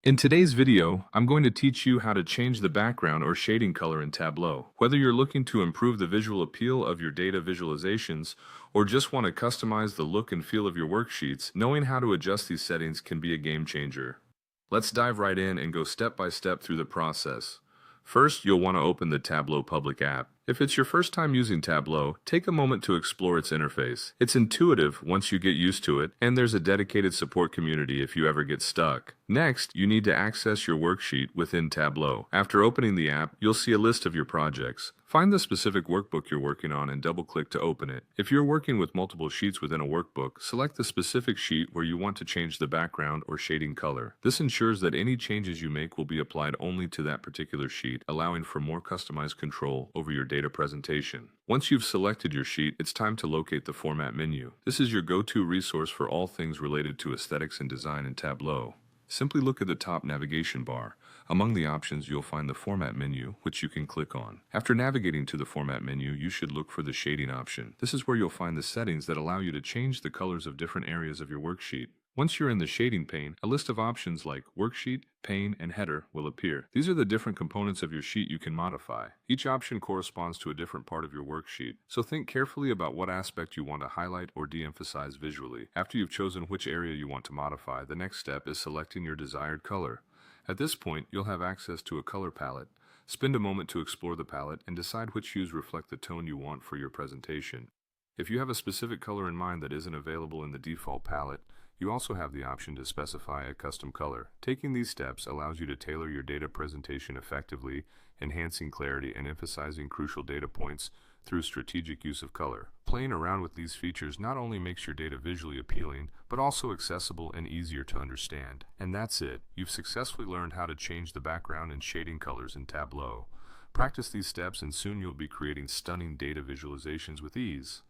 In today's video, I'm going to teach you how to change the background or shading color in Tableau. Whether you're looking to improve the visual appeal of your data visualizations or just want to customize the look and feel of your worksheets, knowing how to adjust these settings can be a game changer. Let's dive right in and go step by step through the process. First, you'll want to open the Tableau public app. If it's your first time using Tableau, take a moment to explore its interface. It's intuitive once you get used to it, and there's a dedicated support community if you ever get stuck. Next, you need to access your worksheet within Tableau. After opening the app, you'll see a list of your projects. Find the specific workbook you're working on and double-click to open it. If you're working with multiple sheets within a workbook, select the specific sheet where you want to change the background or shading color. This ensures that any changes you make will be applied only to that particular sheet, allowing for more customized control over your data presentation. Once you've selected your sheet, it's time to locate the Format menu. This is your go-to resource for all things related to aesthetics and design in Tableau. Simply look at the top navigation bar. Among the options, you'll find the Format menu, which you can click on. After navigating to the Format menu, you should look for the Shading option. This is where you'll find the settings that allow you to change the colors of different areas of your worksheet. Once you're in the Shading pane, a list of options like Worksheet, Pane, and Header will appear. These are the different components of your sheet you can modify. Each option corresponds to a different part of your worksheet, so think carefully about what aspect you want to highlight or de-emphasize visually. After you've chosen which area you want to modify, the next step is selecting your desired color. At this point, you'll have access to a color palette. Spend a moment to explore the palette and decide which hues reflect the tone you want for your presentation. If you have a specific color in mind that isn't available in the default palette, you also have the option to specify a custom color. Taking these steps allows you to tailor your data presentation effectively, enhancing clarity and emphasizing crucial data points through strategic use of color. Playing around with these features not only makes your data visually appealing, but also accessible and easier to understand. And that's it. You've successfully learned how to change the background and shading colors in Tableau. Practice these steps and soon you'll be creating stunning data visualizations with ease.